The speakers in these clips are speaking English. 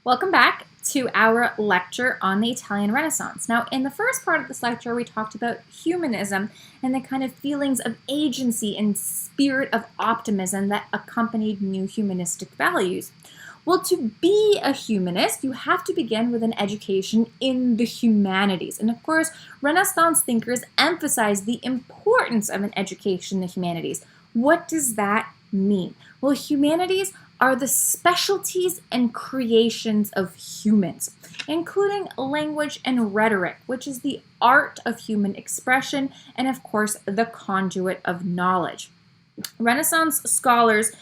Welcome back to our lecture on the Italian Renaissance. Now, in the first part of this lecture, we talked about humanism and the kind of feelings of agency and spirit of optimism that accompanied new humanistic values. Well, to be a humanist, you have to begin with an education in the humanities. And of course, Renaissance thinkers emphasized the importance of an education in the humanities. What does that mean? Well, humanities are the specialties and creations of humans, including language and rhetoric, which is the art of human expression and, of course, the conduit of knowledge. Renaissance scholars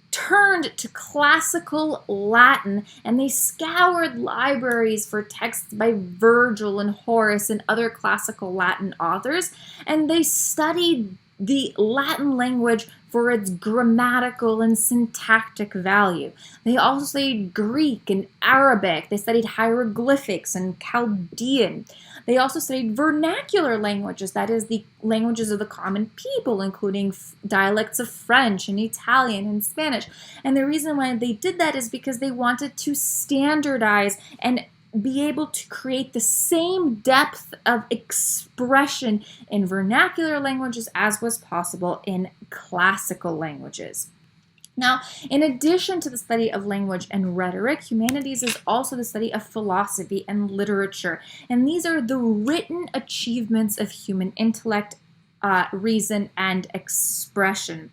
turned to classical Latin and they scoured libraries for texts by Virgil and Horace and other classical Latin authors, and they studied the Latin language for its grammatical and syntactic value. They also studied Greek and Arabic. They studied hieroglyphics and Chaldean. They also studied vernacular languages, that is, the languages of the common people, including dialects of French and Italian and Spanish. And the reason why they did that is because they wanted to standardize and be able to create the same depth of expression in vernacular languages as was possible in classical languages. Now, in addition to the study of language and rhetoric, humanities is also the study of philosophy and literature. And these are the written achievements of human intellect, reason, and expression.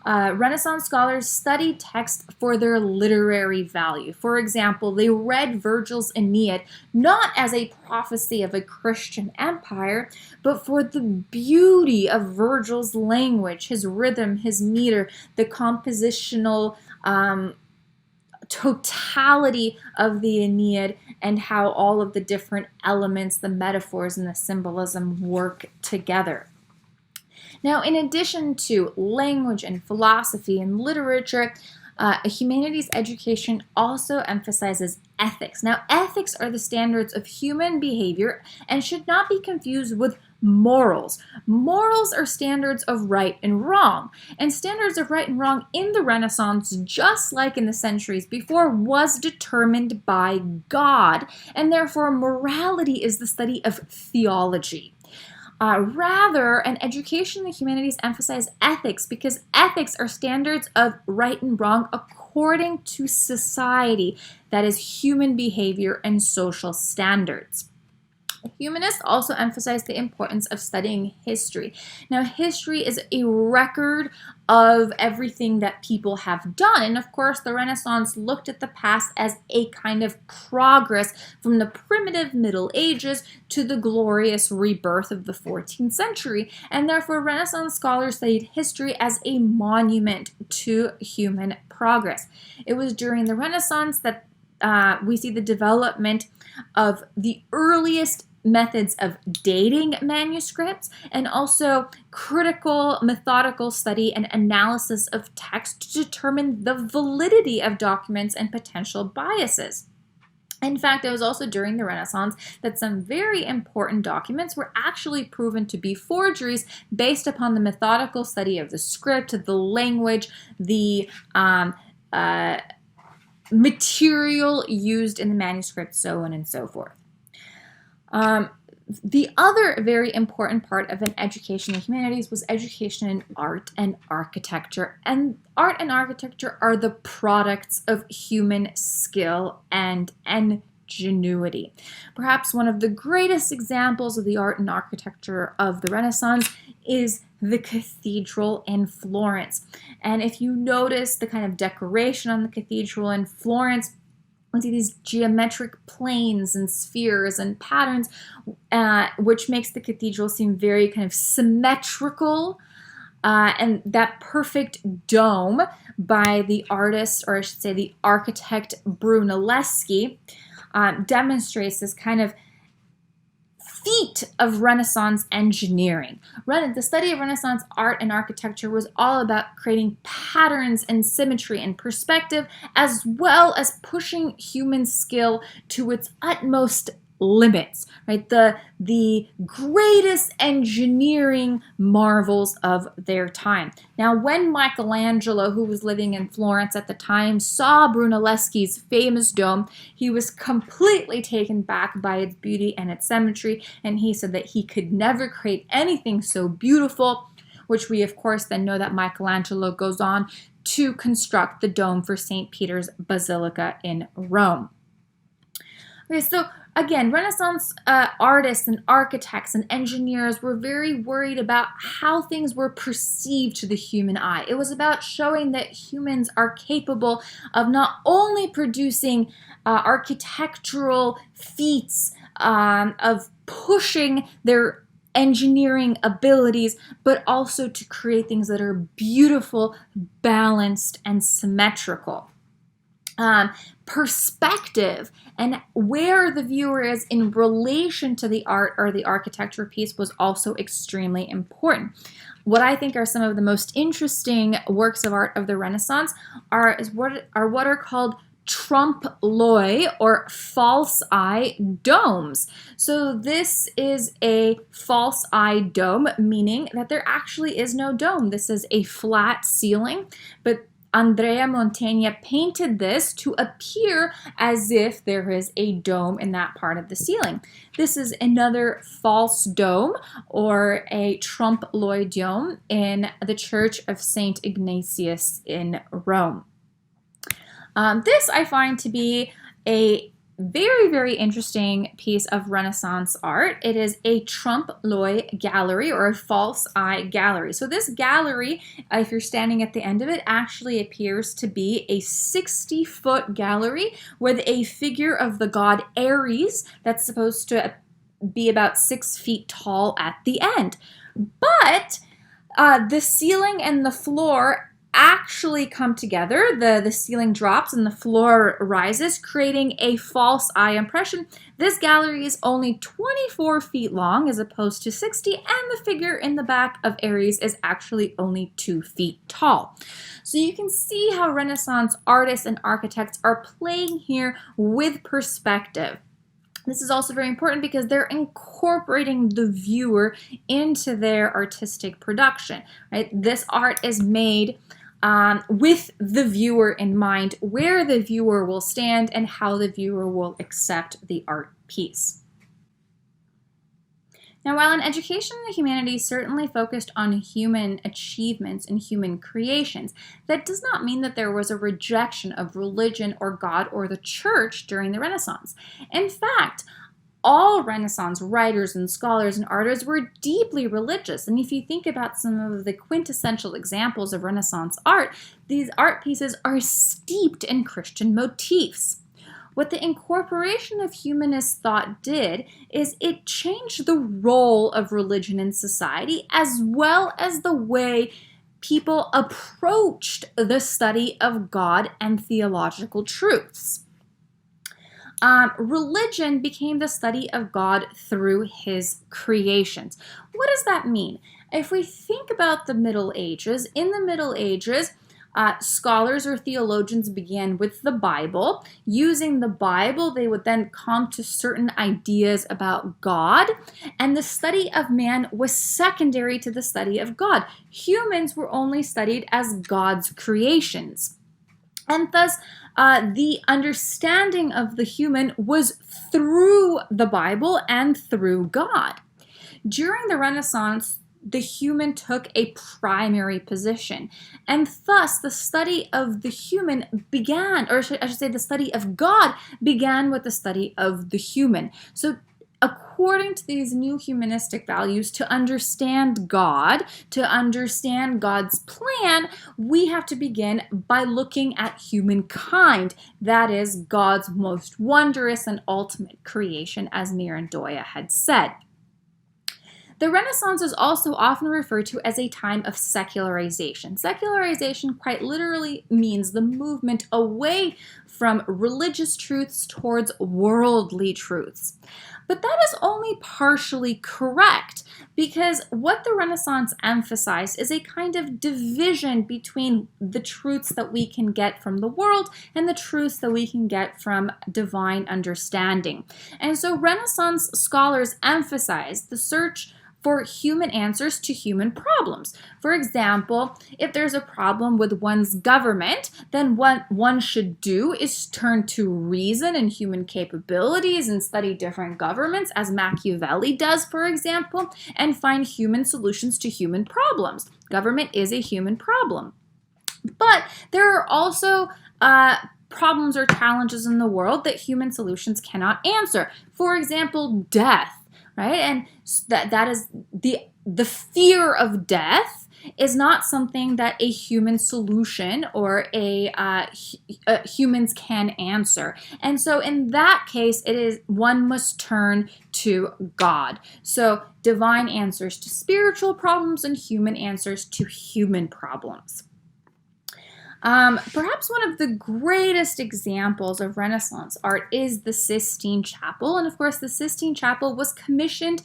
Renaissance scholars studied text for their literary value. For example, they read Virgil's Aeneid not as a prophecy of a Christian empire, but for the beauty of Virgil's language, his rhythm, his meter, the compositional totality of the Aeneid, and how all of the different elements, the metaphors, and the symbolism work together. Now, in addition to language and philosophy and literature, a humanities education also emphasizes ethics. Now, ethics are the standards of human behavior and should not be confused with morals. Morals are standards of right and wrong. And standards of right and wrong in the Renaissance, just like in the centuries before, was determined by God. And therefore, morality is the study of theology. Rather, an education in the humanities emphasizes ethics because ethics are standards of right and wrong according to society, that is, human behavior and social standards. Humanists also emphasize the importance of studying history. Now, history is a record of everything that people have done. And of course, the Renaissance looked at the past as a kind of progress from the primitive Middle Ages to the glorious rebirth of the 14th century. And therefore, Renaissance scholars studied history as a monument to human progress. It was during the Renaissance that we see the development of the earliest methods of dating manuscripts and also critical methodical study and analysis of text to determine the validity of documents and potential biases. In fact, it was also during the Renaissance that some very important documents were actually proven to be forgeries based upon the methodical study of the script, the language, the material used in the manuscript, so on and so forth. The other very important part of an education in humanities was education in art and architecture. And art and architecture are the products of human skill and ingenuity. Perhaps one of the greatest examples of the art and architecture of the Renaissance is the cathedral in Florence. And if you notice the kind of decoration on the cathedral in Florence, we see these geometric planes and spheres and patterns, which makes the cathedral seem very kind of symmetrical. And that perfect dome by the artist, or I should say the architect Brunelleschi, demonstrates this kind of feat of Renaissance engineering. The study of Renaissance art and architecture was all about creating patterns and symmetry and perspective, as well as pushing human skill to its utmost limits, right? The greatest engineering marvels of their time. Now, when Michelangelo, who was living in Florence at the time, saw Brunelleschi's famous dome, he was completely taken back by its beauty and its symmetry, and he said that he could never create anything so beautiful, which we of course then know that Michelangelo goes on to construct the dome for St. Peter's Basilica in Rome. Okay, so again, Renaissance artists and architects and engineers were very worried about how things were perceived to the human eye. It was about showing that humans are capable of not only producing architectural feats, of pushing their engineering abilities, but also to create things that are beautiful, balanced, and symmetrical. Perspective and where the viewer is in relation to the art or the architecture piece was also extremely important. What I think are some of the most interesting works of art of the Renaissance are what are called trompe-l'oeil or false eye domes. So this is a false eye dome, meaning that there actually is no dome. This is a flat ceiling, but Andrea Mantegna painted this to appear as if there is a dome in that part of the ceiling. This is another false dome or a trompe-l'oeil dome in the Church of St. Ignatius in Rome. This I find to be a very, very interesting piece of Renaissance art. It is a trompe-l'oeil gallery or a false eye gallery. So this gallery, if you're standing at the end of it, actually appears to be a 60-foot gallery with a figure of the god Ares that's supposed to be about 6 feet tall at the end. But the ceiling and the floor actually come together. The ceiling drops and the floor rises, creating a false eye impression. This gallery is only 24 feet long as opposed to 60, and the figure in the back of Ares is actually only 2 feet tall. So you can see how Renaissance artists and architects are playing here with perspective. This is also very important because they're incorporating the viewer into their artistic production, right? This art is made with the viewer in mind, where the viewer will stand and how the viewer will accept the art piece. Now, while an education in the humanities certainly focused on human achievements and human creations, that does not mean that there was a rejection of religion or God or the church during the Renaissance. In fact, all Renaissance writers and scholars and artists were deeply religious. And if you think about some of the quintessential examples of Renaissance art, these art pieces are steeped in Christian motifs. What the incorporation of humanist thought did is it changed the role of religion in society as well as the way people approached the study of God and theological truths. Religion became the study of God through his creations. What does that mean? If we think about the Middle Ages, in the Middle Ages, scholars or theologians began with the Bible. Using the Bible, they would then come to certain ideas about God, and the study of man was secondary to the study of God. Humans were only studied as God's creations. And thus, the understanding of the human was through the Bible and through God. During the Renaissance, the human took a primary position, and thus the study of the human began, or I should say the study of God began with the study of the human. So according to these new humanistic values, to understand God, to understand God's plan, we have to begin by looking at humankind. That is God's most wondrous and ultimate creation, as Mirandola had said. The Renaissance is also often referred to as a time of secularization. Secularization quite literally means the movement away from religious truths towards worldly truths. But that is only partially correct. because what the Renaissance emphasized is a kind of division between the truths that we can get from the world and the truths that we can get from divine understanding. And so Renaissance scholars emphasized the search for human answers to human problems. For example, if there's a problem with one's government, then what one should do is turn to reason and human capabilities and study different governments, as Machiavelli does, for example, and find human solutions to human problems. Government is a human problem. But there are also problems or challenges in the world that human solutions cannot answer. For example, death. Right, and that is the fear of death is not something that a human solution or humans can answer. And so in that case, it is one must turn to God. So divine answers to spiritual problems and human answers to human problems. Perhaps one of the greatest examples of Renaissance art is the Sistine Chapel. And of course, the Sistine Chapel was commissioned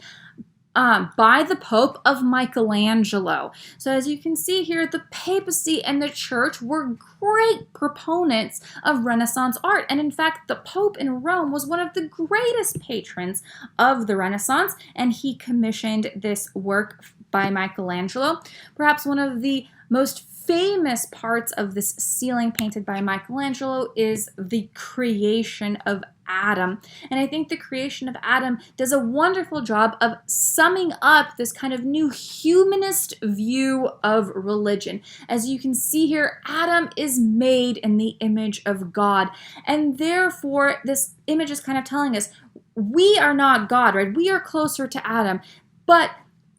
by the Pope of Michelangelo. So as you can see here, the papacy and the church were great proponents of Renaissance art. And in fact, the Pope in Rome was one of the greatest patrons of the Renaissance, and he commissioned this work by Michelangelo. Perhaps one of the most famous parts of this ceiling painted by Michelangelo is the creation of Adam. And I think the creation of Adam does a wonderful job of summing up this kind of new humanist view of religion. As you can see here, Adam is made in the image of God. And therefore, this image is kind of telling us we are not God, right? We are closer to Adam. But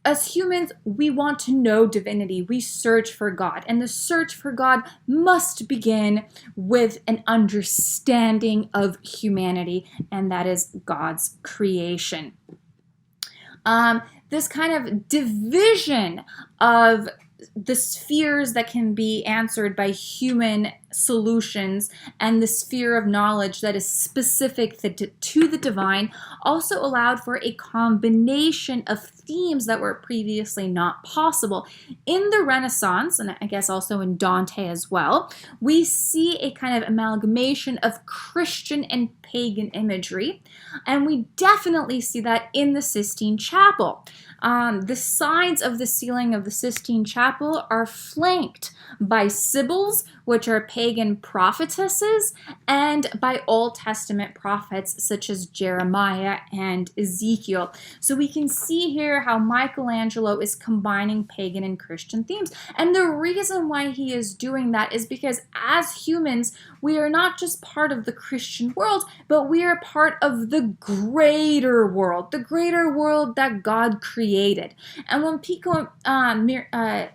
as humans, we want to know divinity. We search for God. And the search for God must begin with an understanding of humanity, and that is God's creation. This kind of division of the spheres that can be answered by human solutions and the sphere of knowledge that is specific to the divine also allowed for a combination of themes that were previously not possible. In the Renaissance, and I guess also in Dante as well, we see a kind of amalgamation of Christian and pagan imagery, and we definitely see that in the Sistine Chapel. The sides of the ceiling of the Sistine Chapel are flanked by sibyls, which are pagan prophetesses, and by Old Testament prophets such as Jeremiah and Ezekiel. So we can see here how Michelangelo is combining pagan and Christian themes. And the reason why he is doing that is because as humans, we are not just part of the Christian world, but we are part of the greater world that God created. And when Pico della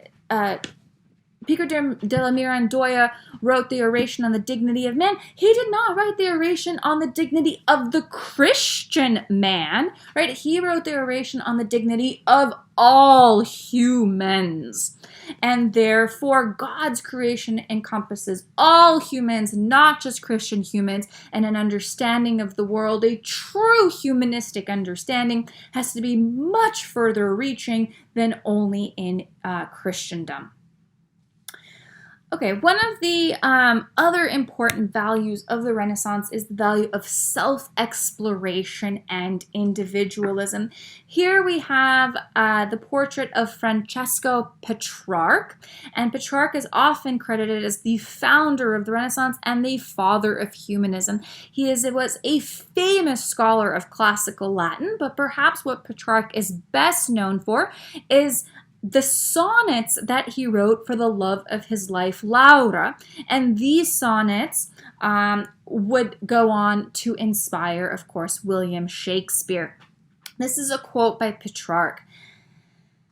Mirandola wrote the Oration on the Dignity of Man, he did not write the Oration on the dignity of the Christian man, right? He wrote the Oration on the dignity of all humans. And therefore, God's creation encompasses all humans, not just Christian humans, and an understanding of the world, a true humanistic understanding, has to be much further reaching than only in Christendom. Okay, one of the other important values of the Renaissance is the value of self-exploration and individualism. Here we have the portrait of Francesco Petrarch, and Petrarch is often credited as the founder of the Renaissance and the father of humanism. He was a famous scholar of classical Latin, but perhaps what Petrarch is best known for is the sonnets that he wrote for the love of his life, Laura. And these sonnets would go on to inspire, of course, William Shakespeare. This is a quote by Petrarch.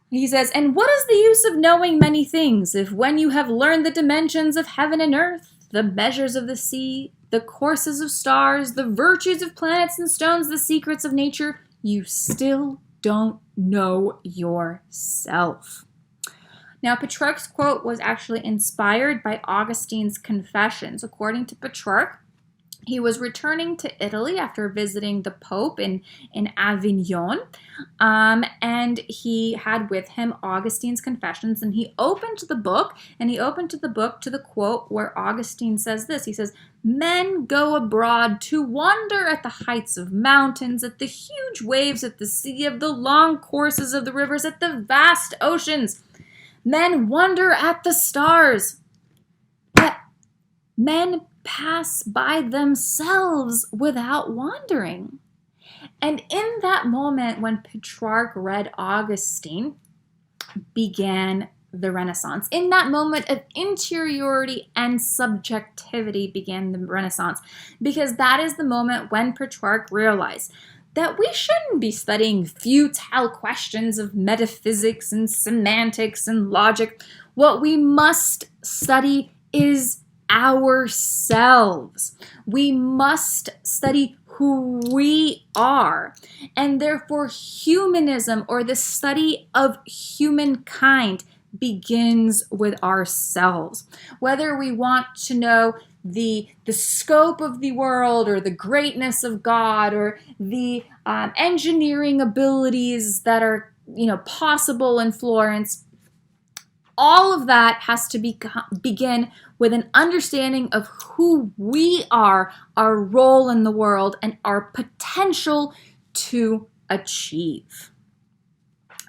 He says, "And what is the use of knowing many things, if when you have learned the dimensions of heaven and earth, the measures of the sea, the courses of stars, the virtues of planets and stones, the secrets of nature, you still don't know yourself?" Now, Petrarch's quote was actually inspired by Augustine's Confessions. According to Petrarch, He was returning to Italy after visiting the Pope in Avignon, and he had with him Augustine's Confessions, and he opened the book, to the quote where Augustine says this. He says, "Men go abroad to wonder at the heights of mountains, at the huge waves at the sea, of the long courses of the rivers, at the vast oceans. Men wonder at the stars, but men pass by themselves without wandering." And in that moment when Petrarch read Augustine, began the Renaissance. In that moment of interiority and subjectivity began the Renaissance, because that is the moment when Petrarch realized that we shouldn't be studying futile questions of metaphysics and semantics and logic. What we must study is ourselves. We must study who we are. And therefore, humanism, or the study of humankind, begins with ourselves. Whether we want to know the scope of the world, or the greatness of God, or the engineering abilities that are possible in Florence, all of that has to begin with an understanding of who we are, our role in the world, and our potential to achieve.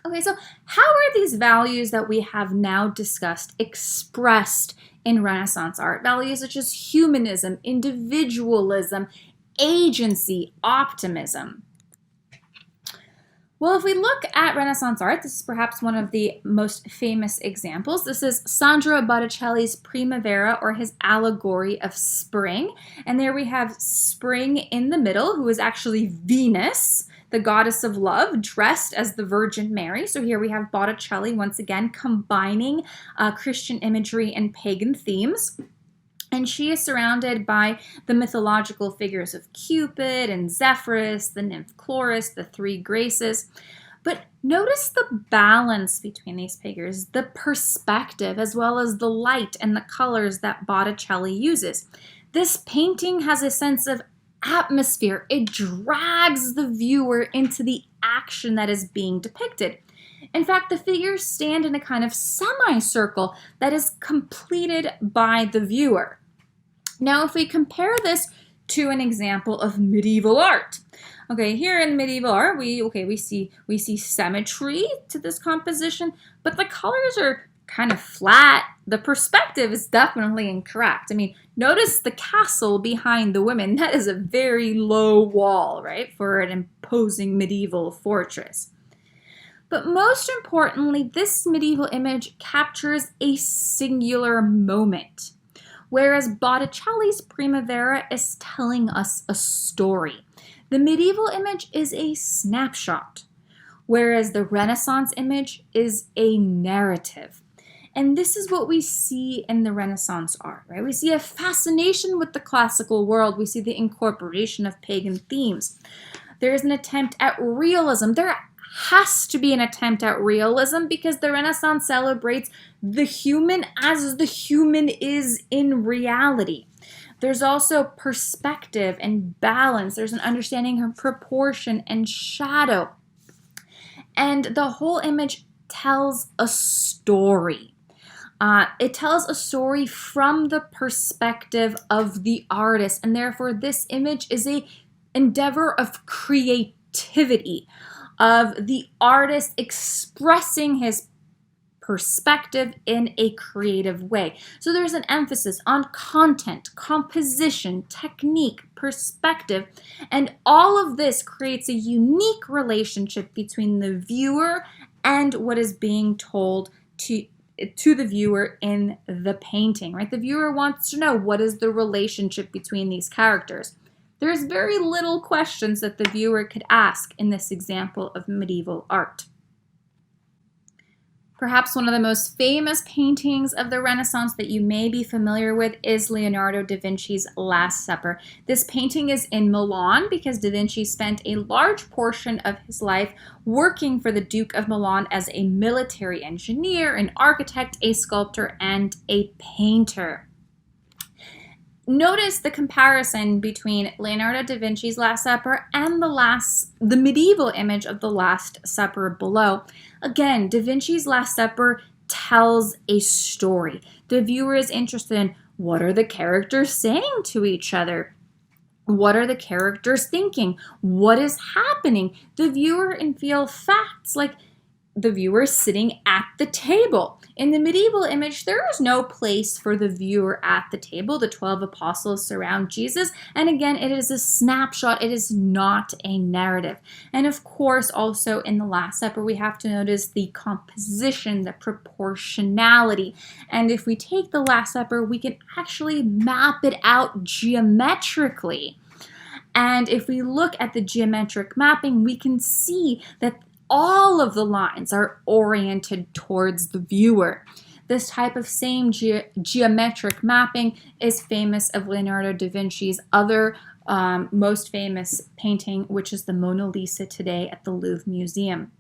Okay, so how are these values that we have now discussed expressed in Renaissance art? Values such as humanism, individualism, agency, optimism. Well, if we look at Renaissance art, this is perhaps one of the most famous examples. This is Sandro Botticelli's Primavera, or his allegory of spring. And there we have spring in the middle, who is actually Venus, the goddess of love, dressed as the Virgin Mary. So here we have Botticelli once again combining Christian imagery and pagan themes. And she is surrounded by the mythological figures of Cupid and Zephyrus, the nymph Chloris, the three Graces. But notice the balance between these figures, the perspective, as well as the light and the colors that Botticelli uses. This painting has a sense of atmosphere. It drags the viewer into the action that is being depicted. In fact, the figures stand in a kind of semicircle that is completed by the viewer. Now, if we compare this to an example of medieval art, okay, here in medieval art, we see symmetry to this composition, but the colors are kind of flat. The perspective is definitely incorrect. I mean, notice the castle behind the women. That is a very low wall, right, for an imposing medieval fortress. But most importantly, this medieval image captures a singular moment, whereas Botticelli's Primavera is telling us a story. The medieval image is a snapshot, whereas the Renaissance image is a narrative. And this is what we see in the Renaissance art, right? We see a fascination with the classical world. We see the incorporation of pagan themes. There is an attempt at realism. There has to be an attempt at realism because the Renaissance celebrates the human as the human is in reality. There's also perspective and balance. There's an understanding of proportion and shadow. And the whole image tells a story. It tells a story from the perspective of the artist, and therefore this image is an endeavor of creativity, of the artist expressing his perspective in a creative way. So there's an emphasis on content, composition, technique, perspective, and all of this creates a unique relationship between the viewer and what is being told to the viewer in the painting, right? The viewer wants to know, what is the relationship between these characters? There's very little questions that the viewer could ask in this example of medieval art. Perhaps one of the most famous paintings of the Renaissance that you may be familiar with is Leonardo da Vinci's Last Supper. This painting is in Milan because da Vinci spent a large portion of his life working for the Duke of Milan as a military engineer, an architect, a sculptor, and a painter. Notice the comparison between Leonardo da Vinci's Last Supper and the medieval image of the Last Supper below. Again, da Vinci's Last Supper tells a story. The viewer is interested in what are the characters saying to each other? What are the characters thinking? What is happening? The viewer can feel facts like the viewer sitting at the table. In the medieval image, there is no place for the viewer at the table. The 12 apostles surround Jesus, and again, it is a snapshot. It is not a narrative. And of course, also in the Last Supper, we have to notice the composition, the proportionality. And if we take the Last Supper, we can actually map it out geometrically. And if we look at the geometric mapping, we can see that all of the lines are oriented towards the viewer. This type of same geometric mapping is famous of Leonardo da Vinci's other most famous painting, which is the Mona Lisa today at the Louvre Museum.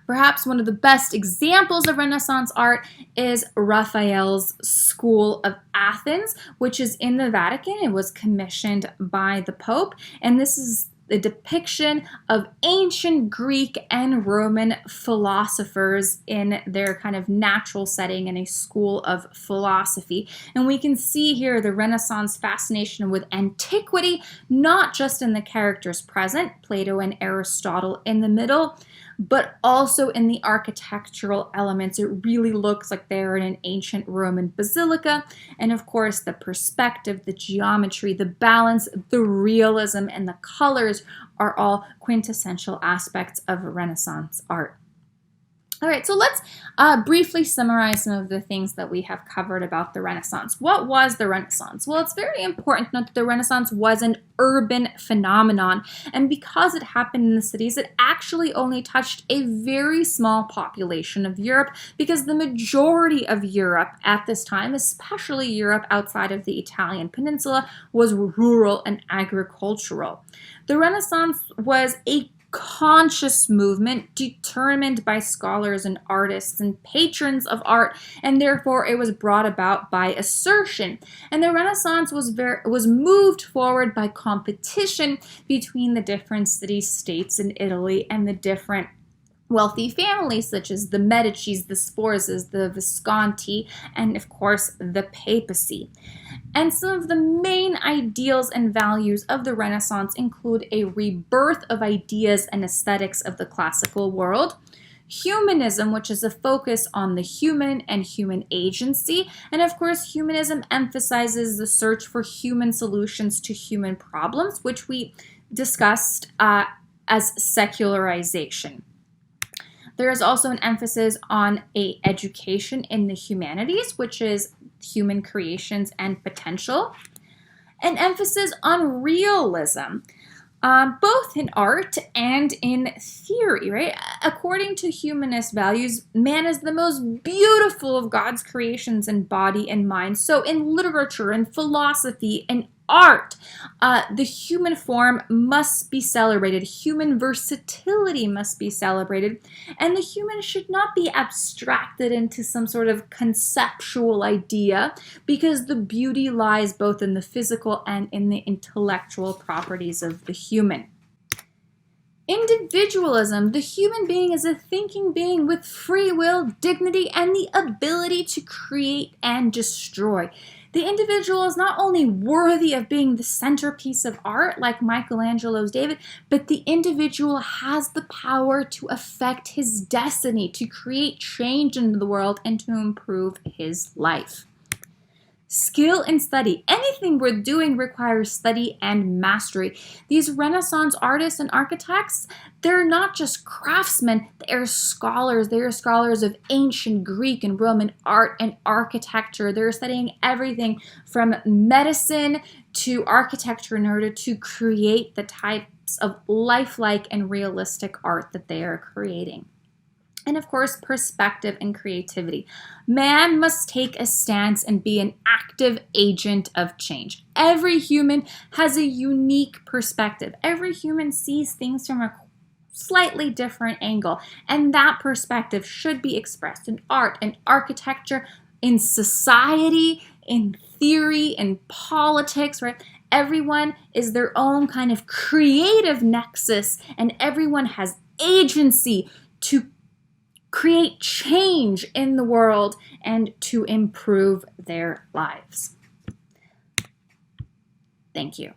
Perhaps one of the best examples of Renaissance art is Raphael's School of Athens, which is in the Vatican. It was commissioned by the Pope, and this is the depiction of ancient Greek and Roman philosophers in their kind of natural setting in a school of philosophy. And we can see here the Renaissance fascination with antiquity, not just in the characters present, Plato and Aristotle in the middle, but also in the architectural elements. It really looks like they're in an ancient Roman basilica. And of course, the perspective, the geometry, the balance, the realism, and the colors are all quintessential aspects of Renaissance art. All right, so let's briefly summarize some of the things that we have covered about the Renaissance. What was the Renaissance? Well, it's very important to note that the Renaissance was an urban phenomenon, and because it happened in the cities, it actually only touched a very small population of Europe, because the majority of Europe at this time, especially Europe outside of the Italian peninsula, was rural and agricultural. The Renaissance was a conscious movement determined by scholars and artists and patrons of art, and therefore it was brought about by assertion. And the Renaissance was moved forward by competition between the different city-states in Italy and the different wealthy families such as the Medicis, the Sforzas, the Visconti, and of course the papacy. And some of the main ideals and values of the Renaissance include a rebirth of ideas and aesthetics of the classical world, humanism, which is a focus on the human and human agency, and of course humanism emphasizes the search for human solutions to human problems, which we discussed as secularization. There is also an emphasis on education in the humanities, which is human creations and potential. An emphasis on realism, both in art and in theory, right? According to humanist values, man is the most beautiful of God's creations in body and mind. So in literature and philosophy and art, the human form must be celebrated. Human versatility must be celebrated. And the human should not be abstracted into some sort of conceptual idea, because the beauty lies both in the physical and in the intellectual properties of the human. Individualism. The human being is a thinking being with free will, dignity, and the ability to create and destroy. The individual is not only worthy of being the centerpiece of art like Michelangelo's David, but the individual has the power to affect his destiny, to create change in the world, and to improve his life. Skill and study. Anything we're doing requires study and mastery. These Renaissance artists and architects, they're not just craftsmen, they're scholars. They're scholars of ancient Greek and Roman art and architecture. They're studying everything from medicine to architecture in order to create the types of lifelike and realistic art that they are creating. And of course, perspective and creativity. Man must take a stance and be an active agent of change. Every human has a unique perspective. Every human sees things from a slightly different angle, and that perspective should be expressed in art and architecture, in society, in theory, in politics, right? Everyone is their own kind of creative nexus, and everyone has agency to create change in the world and to improve their lives. Thank you.